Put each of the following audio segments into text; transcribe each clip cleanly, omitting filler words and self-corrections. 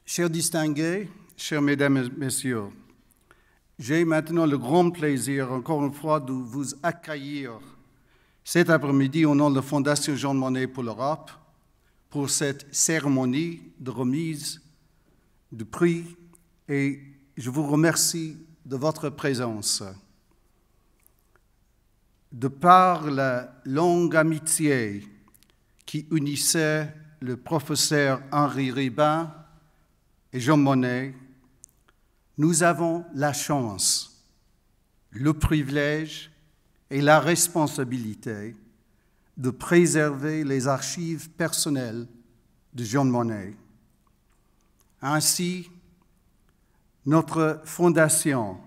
Chers distingués, chers mesdames et messieurs, j'ai maintenant le grand plaisir, encore une fois, de vous accueillir cet après-midi au nom de la Fondation Jean Monnet pour l'Europe pour cette cérémonie de remise de prix et je vous remercie de votre présence. De par la longue amitié qui unissait le professeur Henri Ribin et Jean Monnet, nous avons la chance, le privilège et la responsabilité de préserver les archives personnelles de Jean Monnet. Ainsi, notre fondation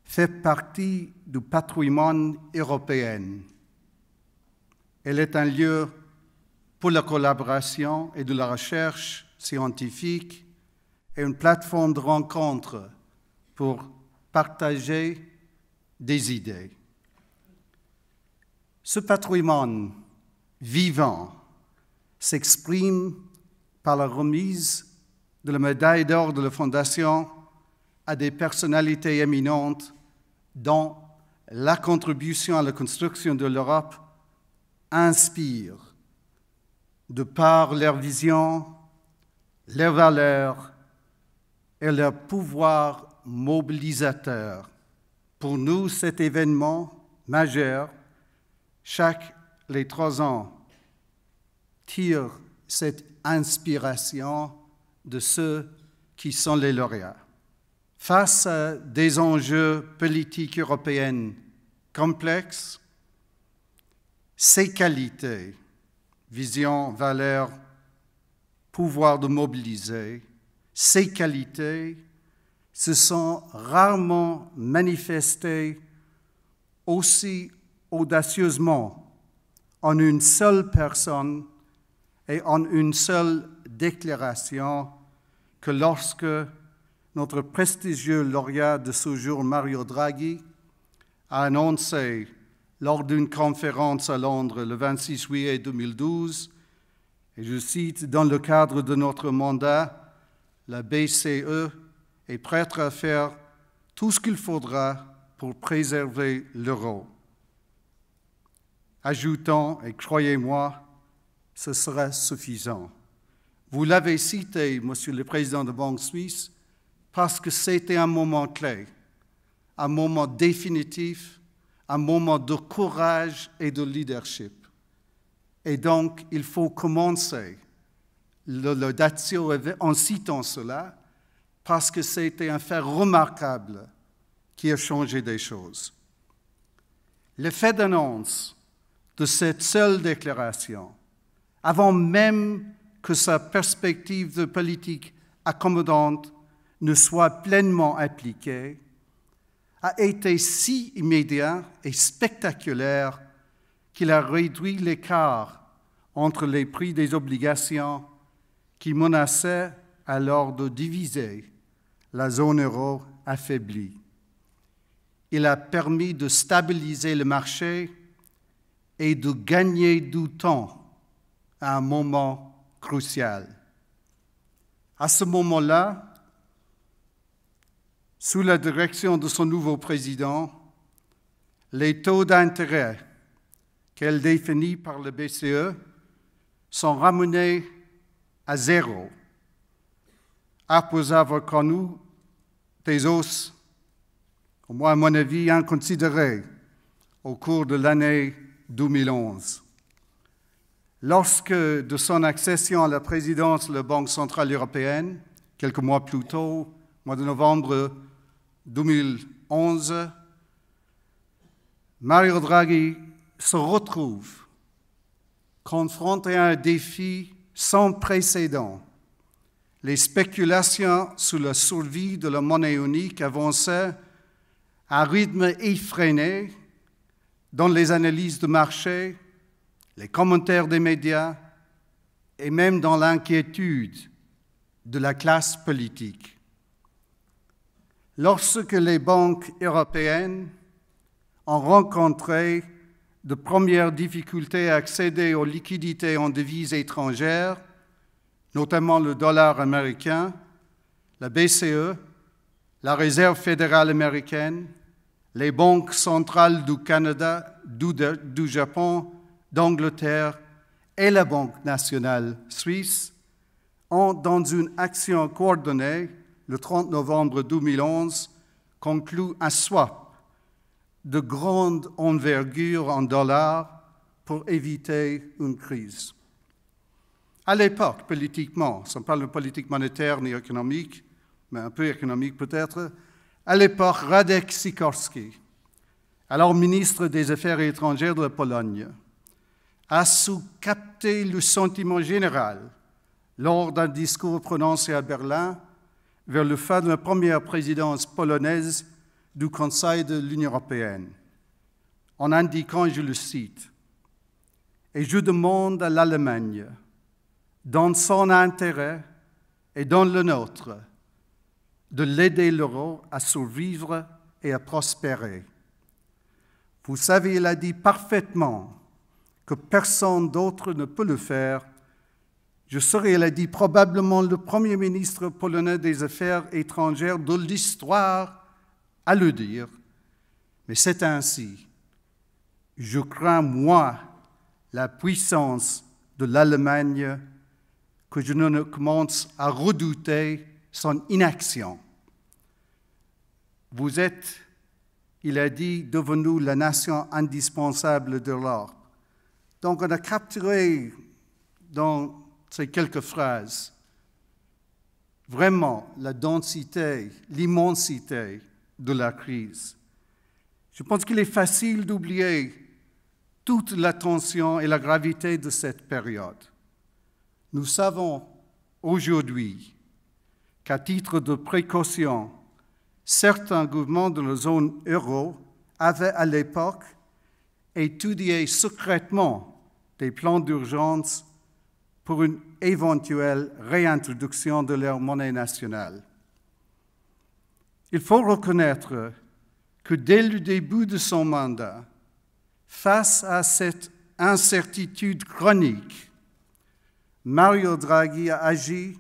fait partie du patrimoine européen. Elle est un lieu pour la collaboration et de la recherche scientifique et une plateforme de rencontre pour partager des idées. Ce patrimoine vivant s'exprime par la remise de la médaille d'or de la Fondation à des personnalités éminentes dont la contribution à la construction de l'Europe inspire de par leur vision, leurs valeurs et leur pouvoir mobilisateur. Pour nous, cet événement majeur, chaque les 3 ans, tire cette inspiration de ceux qui sont les lauréats. Face à des enjeux politiques européens complexes, ces qualités, vision, valeur, pouvoir de mobiliser, ces qualités se sont rarement manifestées aussi audacieusement en une seule personne et en une seule déclaration que lorsque notre prestigieux lauréat de ce jour, Mario Draghi, a annoncé lors d'une conférence à Londres le 26 juillet 2012, et je cite, « Dans le cadre de notre mandat, la BCE est prête à faire tout ce qu'il faudra pour préserver l'euro. » Ajoutant, et croyez-moi, ce sera suffisant. Vous l'avez cité, Monsieur le Président de la Banque suisse, parce que c'était un moment clé, un moment définitif, un moment de courage et de leadership. Et donc, il faut commencer l'audatio en citant cela, parce que c'était un fait remarquable qui a changé des choses. Le fait d'annonce de cette seule déclaration, avant même que sa perspective de politique accommodante ne soit pleinement appliquée, a été si immédiat et spectaculaire qu'il a réduit l'écart entre les prix des obligations qui menaçaient alors de diviser la zone euro affaiblie. Il a permis de stabiliser le marché et de gagner du temps à un moment crucial. À ce moment-là, sous la direction de son nouveau président, les taux d'intérêt qu'elle définit par le BCE sont ramenés à 0, après avoir connu des hausses, au moins à mon avis, inconsidérées au cours de l'année 2011. Lorsque, de son accession à la présidence de la Banque centrale européenne, quelques mois plus tôt, mois de novembre 2011, Mario Draghi se retrouve confronté à un défi sans précédent. Les spéculations sur la survie de la monnaie unique avançaient à un rythme effréné dans les analyses de marché, les commentaires des médias et même dans l'inquiétude de la classe politique. Lorsque les banques européennes ont rencontré de premières difficultés à accéder aux liquidités en devises étrangères, notamment le dollar américain, la BCE, la Réserve fédérale américaine, les banques centrales du Canada, du Japon, d'Angleterre et la Banque nationale suisse ont, dans une action coordonnée, le 30 novembre 2011, conclu un swap de grande envergure en dollars pour éviter une crise. À l'époque, politiquement, sans parler de politique monétaire ni économique, mais un peu économique peut-être, à l'époque, Radek Sikorski, alors ministre des Affaires étrangères de la Pologne, a su capter le sentiment général lors d'un discours prononcé à Berlin vers la fin de la première présidence polonaise du Conseil de l'Union européenne, en indiquant, je le cite, « Et je demande à l'Allemagne, dans son intérêt et dans le nôtre, de l'aider l'euro à survivre et à prospérer. Vous savez, il a dit parfaitement que personne d'autre ne peut le faire. Je serai, il a dit, probablement le premier ministre polonais des Affaires étrangères de l'histoire à le dire, mais c'est ainsi. Je crains, moi, la puissance de l'Allemagne que je ne commence à redouter son inaction. Vous êtes, il a dit, devenu la nation indispensable de l'Europe. Donc on a capturé dans ces quelques phrases vraiment la densité, l'immensité de la crise. Je pense qu'il est facile d'oublier toute la tension et la gravité de cette période. Nous savons aujourd'hui qu'à titre de précaution, certains gouvernements de la zone euro avaient à l'époque étudié secrètement des plans d'urgence pour une éventuelle réintroduction de leur monnaie nationale. Il faut reconnaître que dès le début de son mandat, face à cette incertitude chronique, Mario Draghi a agi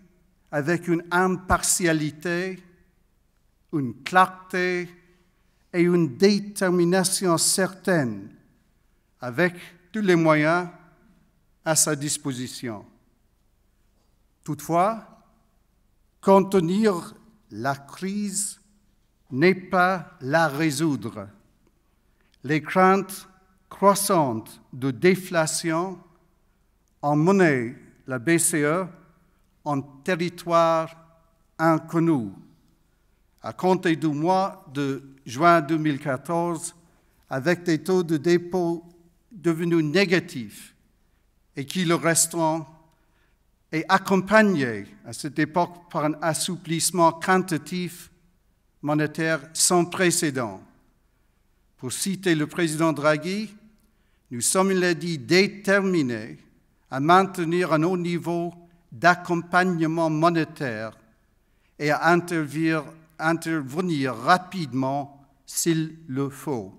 avec une impartialité, une clarté et une détermination certaine, avec tous les moyens à sa disposition. Toutefois, contenir la crise n'est pas la résoudre. Les craintes croissantes de déflation ont mené la BCE en territoire inconnu. À compter du mois de juin 2014, avec des taux de dépôt devenus négatifs et qui le resteront, et accompagnés à cette époque par un assouplissement quantitatif monétaire sans précédent. Pour citer le président Draghi, nous sommes, il l'a dit, déterminés à maintenir un haut niveau d'accompagnement monétaire et à intervenir rapidement s'il le faut.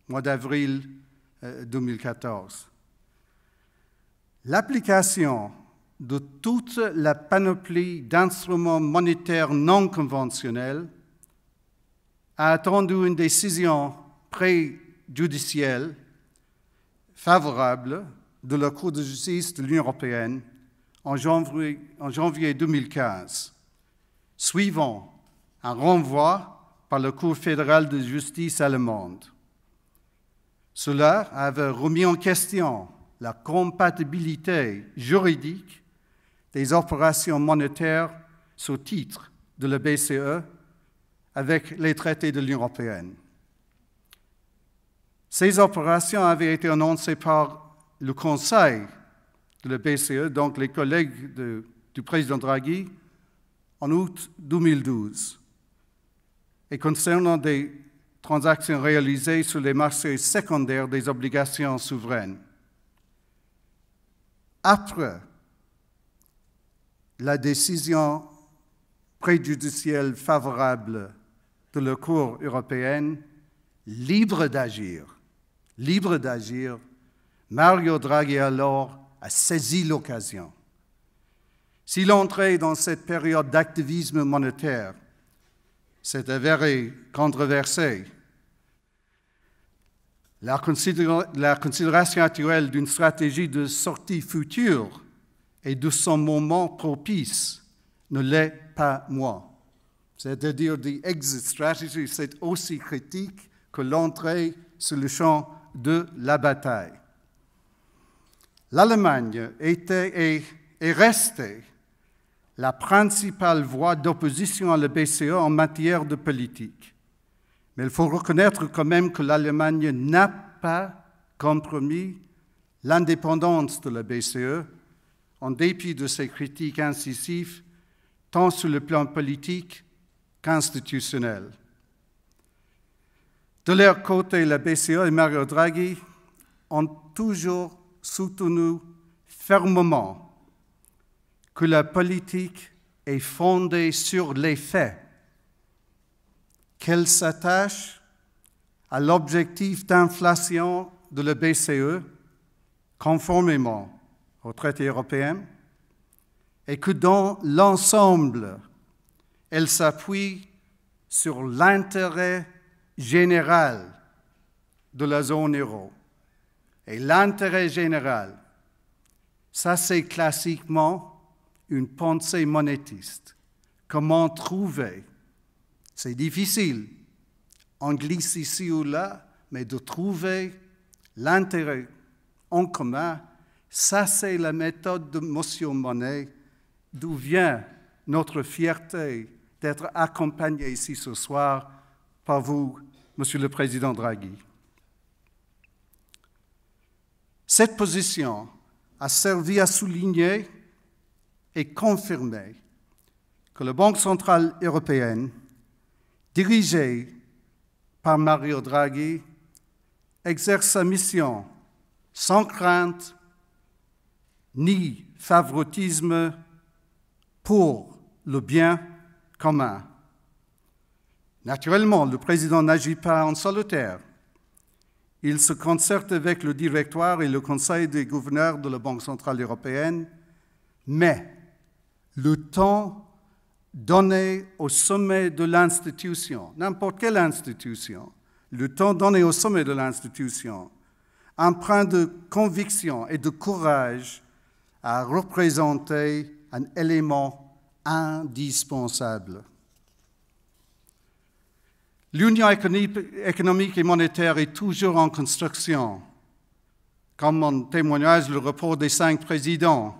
Mois d'avril 2014. L'application de toute la panoplie d'instruments monétaires non conventionnels a attendu une décision préjudicielle favorable de la Cour de justice de l'Union européenne en janvier 2015, suivant un renvoi par la Cour fédérale de justice allemande. Cela avait remis en question la compatibilité juridique des opérations monétaires sous titre de la BCE avec les traités de l'Union européenne. Ces opérations avaient été annoncées par le Conseil de la BCE, donc les collègues du président Draghi, en août 2012, et concernant des transactions réalisées sur les marchés secondaires des obligations souveraines. Après la décision préjudicielle favorable de la Cour européenne, libre d'agir, Mario Draghi alors a saisi l'occasion. S'il entrait dans cette période d'activisme monétaire, c'est avéré controversé. La considération actuelle d'une stratégie de sortie future et de son moment propice ne l'est pas moins. C'est-à-dire, the exit strategy, c'est aussi critique que l'entrée sur le champ de la bataille. L'Allemagne était et restait la principale voie d'opposition à la BCE en matière de politique. Mais il faut reconnaître quand même que l'Allemagne n'a pas compromis l'indépendance de la BCE, en dépit de ses critiques incisives, tant sur le plan politique qu'institutionnel. De leur côté, la BCE et Mario Draghi ont toujours soutenu fermement que la politique est fondée sur les faits, qu'elle s'attache à l'objectif d'inflation de la BCE conformément au traité européen et que dans l'ensemble, elle s'appuie sur l'intérêt général de la zone euro. Et l'intérêt général, ça c'est classiquement une pensée monétiste. Comment trouver? C'est difficile, on glisse ici ou là, mais de trouver l'intérêt en commun, ça c'est la méthode de M. Monnet, d'où vient notre fierté d'être accompagné ici ce soir par vous, Monsieur le Président Draghi. Cette position a servi à souligner et confirmer que la Banque centrale européenne, dirigée par Mario Draghi, exerce sa mission sans crainte ni favoritisme pour le bien commun. Naturellement, le président n'agit pas en solitaire. Il se concerte avec le directoire et le conseil des gouverneurs de la Banque centrale européenne, mais le temps donné au sommet de l'institution, n'importe quelle institution, le temps donné au sommet de l'institution, empreint de conviction et de courage à représenter un élément indispensable. L'union économique et monétaire est toujours en construction, comme en témoignage le rapport des 5 présidents.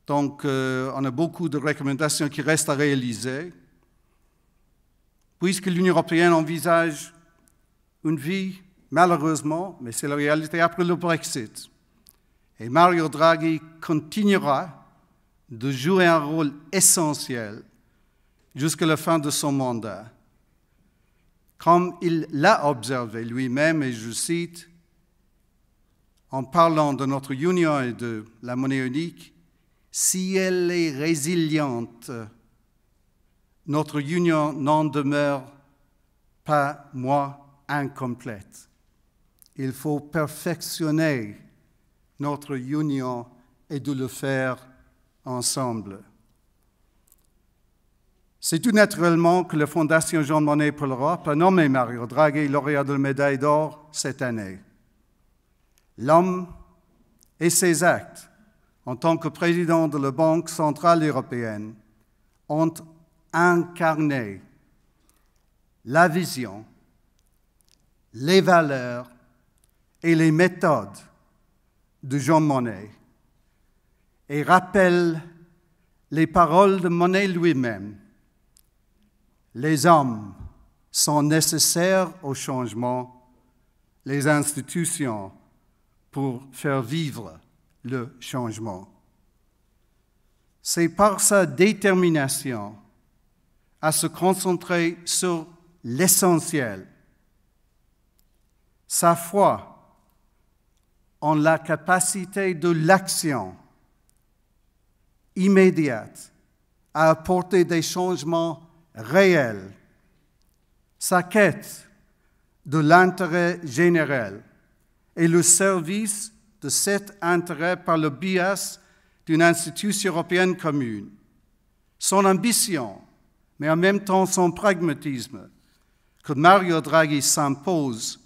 Donc, on a beaucoup de recommandations qui restent à réaliser. Puisque l'Union européenne envisage une vie, malheureusement, mais c'est la réalité après le Brexit. Et Mario Draghi continuera de jouer un rôle essentiel jusqu'à la fin de son mandat. Comme il l'a observé lui-même, et je cite, en parlant de notre union et de la monnaie unique, si elle est résiliente, notre union n'en demeure pas moins incomplète. Il faut perfectionner notre union et de le faire ensemble. C'est tout naturellement que la Fondation Jean Monnet pour l'Europe a nommé Mario Draghi lauréat de la médaille d'or cette année. L'homme et ses actes, en tant que président de la Banque centrale européenne, ont incarné la vision, les valeurs et les méthodes de Jean Monnet et rappellent les paroles de Monnet lui-même. Les hommes sont nécessaires au changement, les institutions pour faire vivre le changement. C'est par sa détermination à se concentrer sur l'essentiel, sa foi en la capacité de l'action immédiate à apporter des changements réels, sa quête de l'intérêt général et le service de cet intérêt par le biais d'une institution européenne commune, son ambition, mais en même temps son pragmatisme, que Mario Draghi s'impose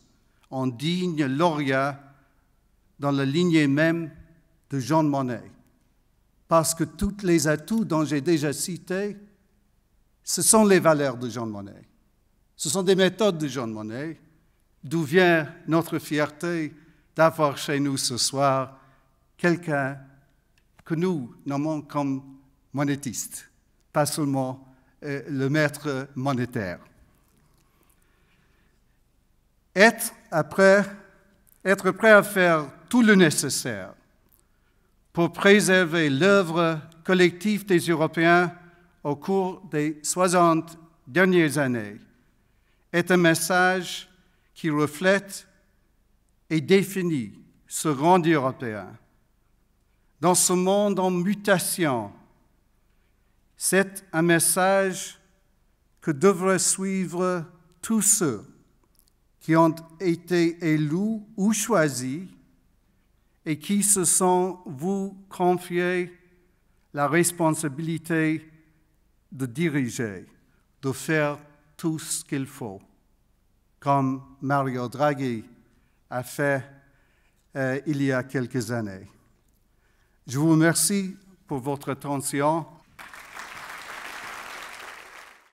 en digne lauréat dans la lignée même de Jean Monnet. Parce que tous les atouts dont j'ai déjà cités, ce sont les valeurs de Jean Monnet. Ce sont des méthodes de Jean Monnet, d'où vient notre fierté d'avoir chez nous ce soir quelqu'un que nous nommons comme monétiste, pas seulement le maître monétaire. Être prêt à faire tout le nécessaire pour préserver l'œuvre collective des Européens au cours des 60 dernières années est un message qui reflète et définit ce rendu européen. Dans ce monde en mutation, c'est un message que devraient suivre tous ceux qui ont été élus ou choisis et qui se sont vous confiés la responsabilité de diriger, de faire tout ce qu'il faut, comme Mario Draghi a fait il y a quelques années. Je vous remercie pour votre attention